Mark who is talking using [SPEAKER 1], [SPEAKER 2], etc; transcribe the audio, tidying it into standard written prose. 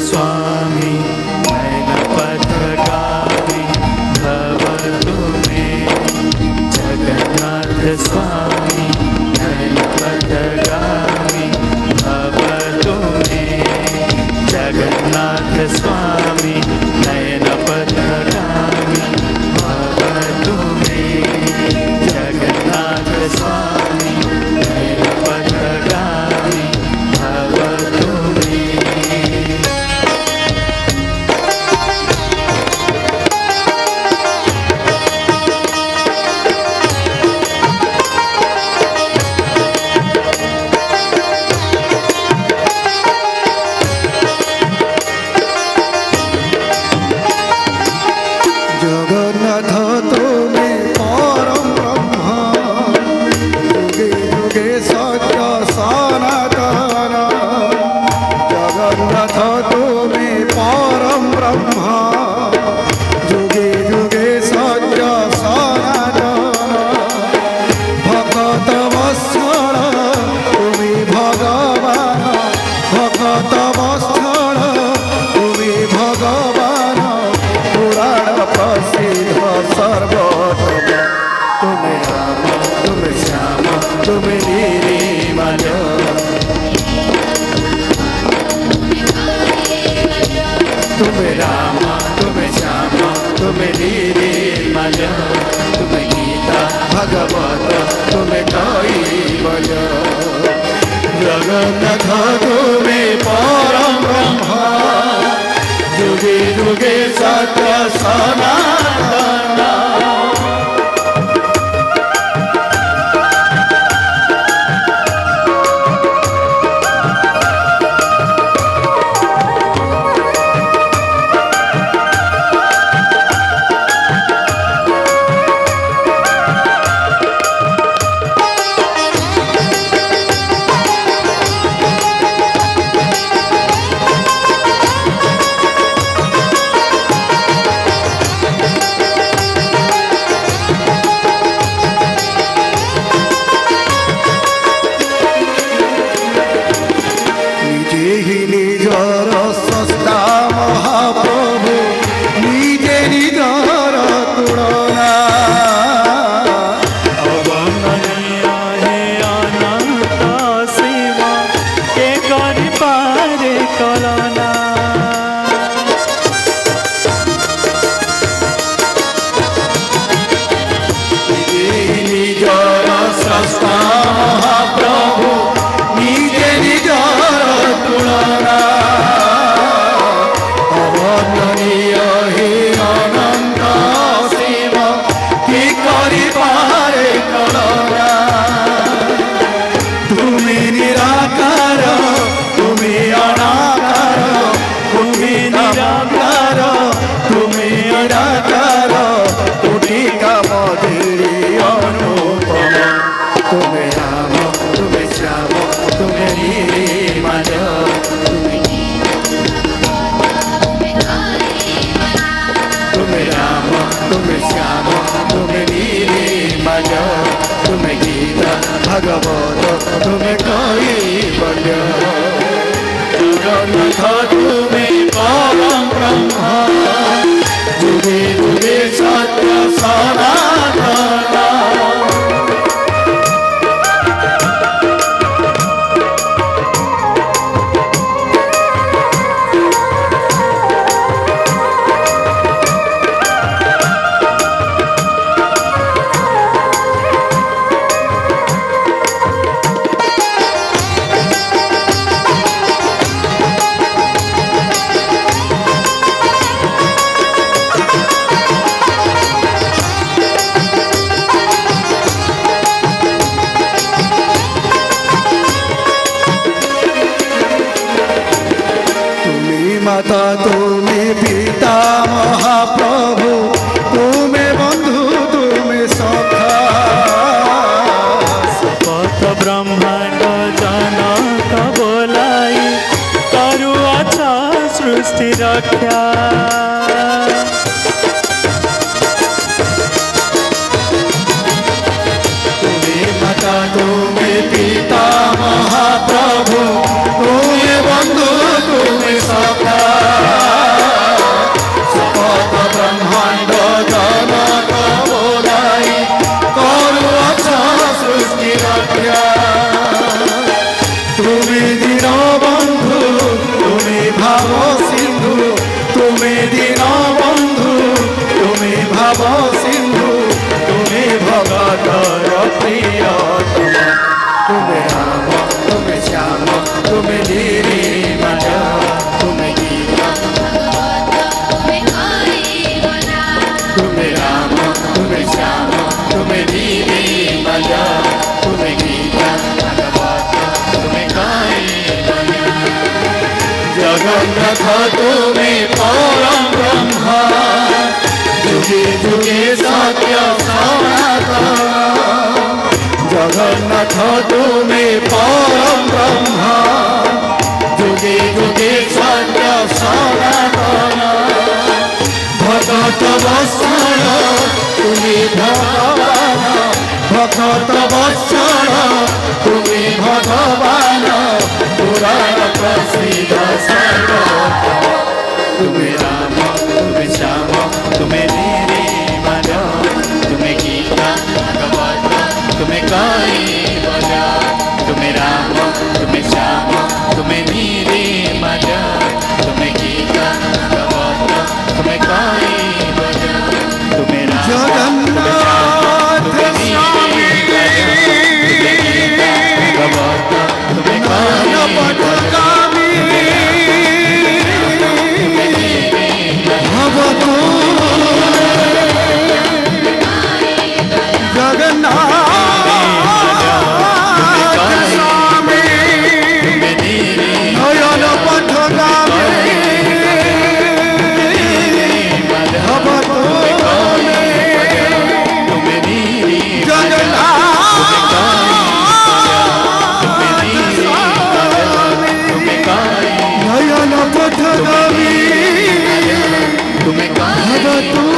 [SPEAKER 1] स्वामी नयनपथगामी भवतु मे जगन्नाथ स्वामी नयनपथगामी भवतु मे जगन्नाथ स्वामी नयनपथगामी भवतु मे जगन्नाथ स्वामी नयनपथगामी भवतु मे।
[SPEAKER 2] जगन्नाथ तुमे परम ब्रह्म युगे युगे सत्य सनातन जगन्नाथ तुमे परम ब्रह्म युगे युगे सत्य सनातन भक्त वत्सल तुमे भगवान भक्त वत्सल तुमे भगवान पुराण प्रसिद्ध सर्वोत्तम तुमे राम तुमे श्याम तुमे निर्मल तुमे राम तुमे श्याम तुमे निर्मल तुमे गीता भगवत तुमे कैवल्य जगन्नाथ तुमे परम ब्रह्म युगे युगे सत्य सनातन। निजर सस्ता महाप्रभु निजे निजर तुलना
[SPEAKER 1] अवमाननीय हे अनंत शिव के करि पारे कलना
[SPEAKER 2] निजर सस्ता महाप्रभु निजे निजर तुलना अवमाननीय हे अनंत शिव कि करि पारे कलना तुमी निराकार तुमी अनाकार तुमी निराकार तुमी अनाकार कोटि काम देरी अनुपम तुमे राम तुमे श्याम तुमे निर्मल तुमे राम तुमे श्याम तुमे निर्मल तुमे गीता भगवत तुमे कैवल्य जगन्नाथ तुमे परम ब्रह्म युगे युगे सत्य सनातन। माता तुमे पिता महाप्रभु तुमे बंधु तुमे सखा
[SPEAKER 1] शपथ ब्रह्मांड जनक बोलाई करुअछ सृष्टि रक्षा
[SPEAKER 2] तुमे माता तुमे पिता महाप्रभु तुमे बंधु तुमे सखा জগন্নাথ তুমি পরম ব্রহ্ম যুগে যুগে সত্য সনাতন ভগত বৎসল তুমি ভগবান ভগত বৎসল তুমি ভগবান পুরাণ প্রসিদ্ধ সর্ব
[SPEAKER 1] তুমি রাম তুমি শ্যাম তুমি ধীরে মান তুমি গীতা ভগবত তুমি কাই বলা তুমি রাম তুমি শ্যাম তুমি ধীরে মান তুমি গীতা ভগবত তুমি কাই বলা তুমি রাম
[SPEAKER 2] জগন্নাথ স্বামী
[SPEAKER 1] ভগবত তুমি কাই
[SPEAKER 2] পটগামী ভবতু জগন্নাথ স্বামী নয়ন পটগামী ভবতু নয়ন পথগামী ভবতু